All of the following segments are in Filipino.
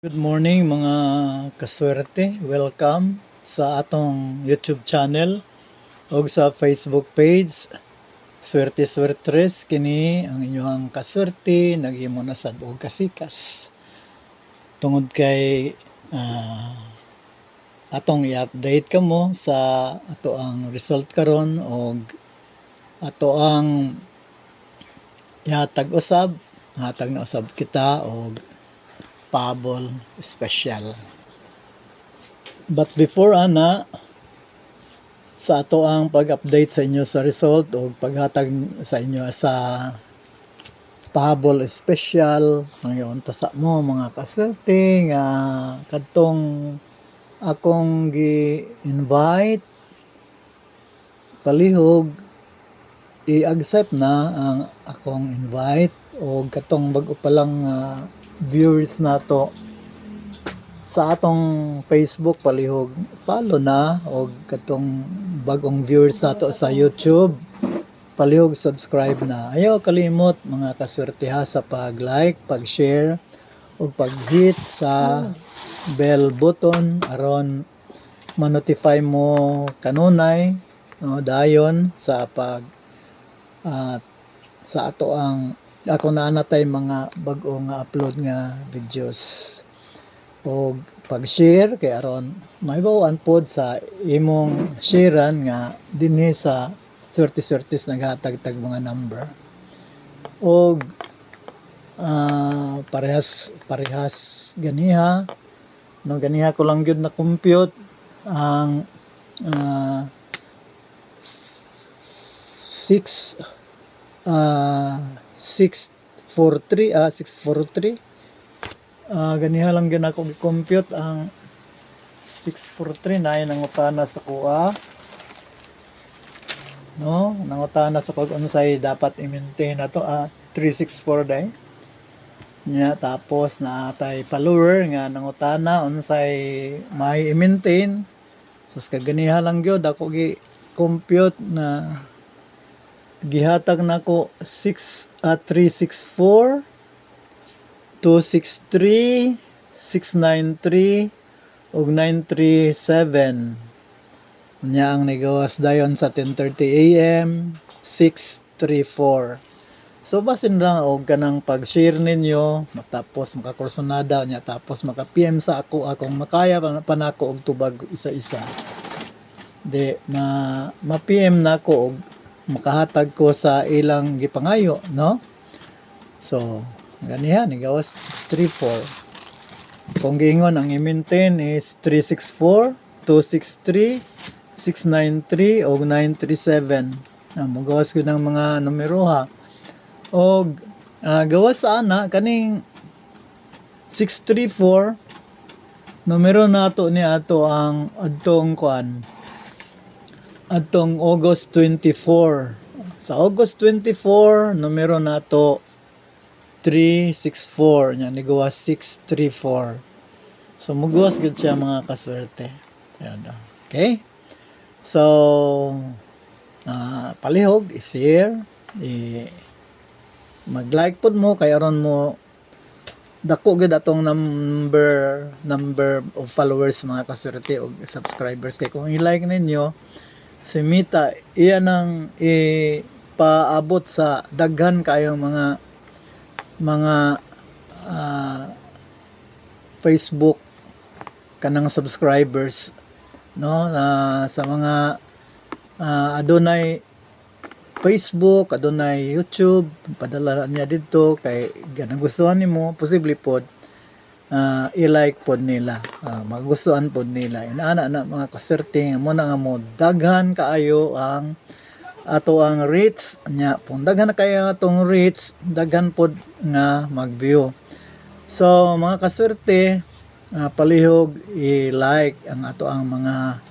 Good morning mga kaswerte. Welcome sa atong YouTube channel o sa Facebook page. Swerte Swertres kini ang inyong kaswerte naghimo na sad og kasikas. Tungod kay atong i-update kamo sa ato ang result karon og ato ang ihatag usab, hatag na usab kita og pahabol special. But before ana, sa ato ang pag-update sa inyo sa result o paghatag sa inyo sa pahabol special, ngayon tasa mo mga kaswerte nga kadtong akong gi-invite palihog i-accept na ang akong invite o katong bago pa lang viewers nato sa atong Facebook palihog follow na o katong bagong viewers nato sa YouTube palihog subscribe na. Ayaw kalimot mga kaswerteha sa pag-like, pag-share o pag-hit sa bell button aron ma-notify mo kanunay no, dayon sa pag sa ato ang ako na natay mga bag-o nga upload nga videos o pag-share kay aron mahibaw-an pod sa imong sharean nga dinhi sa swerte-swertes naghatag-tag mga number o parehas ganiha no, ganiha ko lang gyud na compute ang 643 ganiha lang gyud ako gi-compute ang 643 na nangutana sa kuha no, nangutana sa pag unsay dapat i-maintain nato 364 day nya tapos natay follower nga nangutana unsay may i-maintain sus kaganiha lang gyud ako gi-compute na gihatag nako 364 263 693 ug 937 nya ang nigawas dayon sa 10:30 AM 634. So basin lang og kanang pag-share ninyo matapos makakursunada nya tapos maka-PM sa ako akong makaya panako og tubag isa-isa. Di ma-PM nako og makahatag ko sa ilang gipangayo no. So ganiha nigawas 634. Kung giingon ang i-maintain is 364 263 693 o 937 magawas ko ng mga numero ha o gawas ana kaning 634 numero nato ni ato ang adtong kuan adtong August 24. Sa August 24, numero nato 364 nya nigawas 634. So mugawas gud siya mga kaswerte. Okay? So palihog i-share, mag-like pod mo kay aron mo dako gid atong number of followers mga kaswerte o subscribers kay kung i-like ninyo si Mita iyan ang ipaabot sa daghan kayong mga Facebook kanang subscribers no sa mga adunay Facebook, adunay YouTube padala niya didto kay ganang gustuhan nimo posible pod i-like pod nila magustuhan pod nila inaana na mga kaswerte mo na nga mo daghan kaayo ang ato ang reach nya kung daghan na kayo atong reach daghan pod nga mag-view. So mga kaswerte palihog i-like ang ato ang mga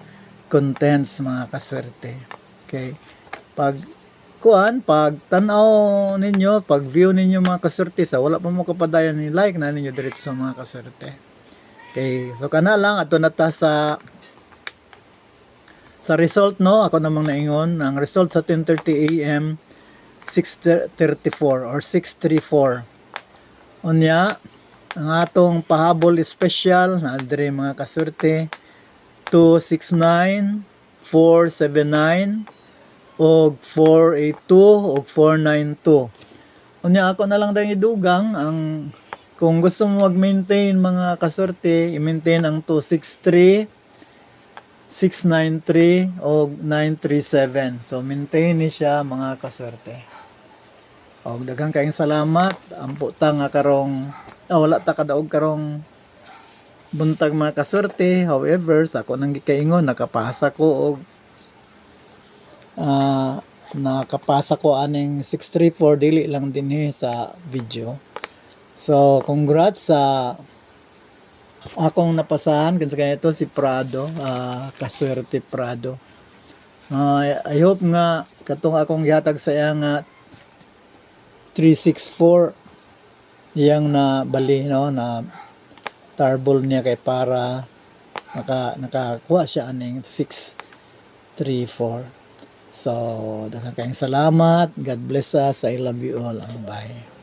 contents mga kaswerte. Okay, pag tan-aw ninyo, pag view ninyo mga kaswerte sa wala pa mo kapadayon ni like na ninyo diretso mga kaswerte. Okay, so kana lang ato na ta sa result no, ako namang naingon ang result sa 10:30 AM 634 or 634. Unya ang atong pahabol special na dire mga kasurte 269 479 og 482 og 492. Unya ako na lang dang idugang ang kung gusto mo mag-maintain mga kasorte, i-maintain ang 263, 693 o 937. So maintain ni siya mga kasorte. Og daghang kayong salamat. Ampo ta nga karong wala ta kadaog karong buntag mga kasorte. However, sa ako nang gikaingon nakapasa ko og nakapasa ko aning 634 dili lang dinhi sa video. So congrats sa akong napasahan kasi ito si Prado, Kaswerte Prado. I hope nga katong akong gihatag sa iya nga 364 iyang na bali no na tarbol niya kay para nakakuha siya aning 634. So, daghang kayong salamat. God bless us. I love you all. Bye.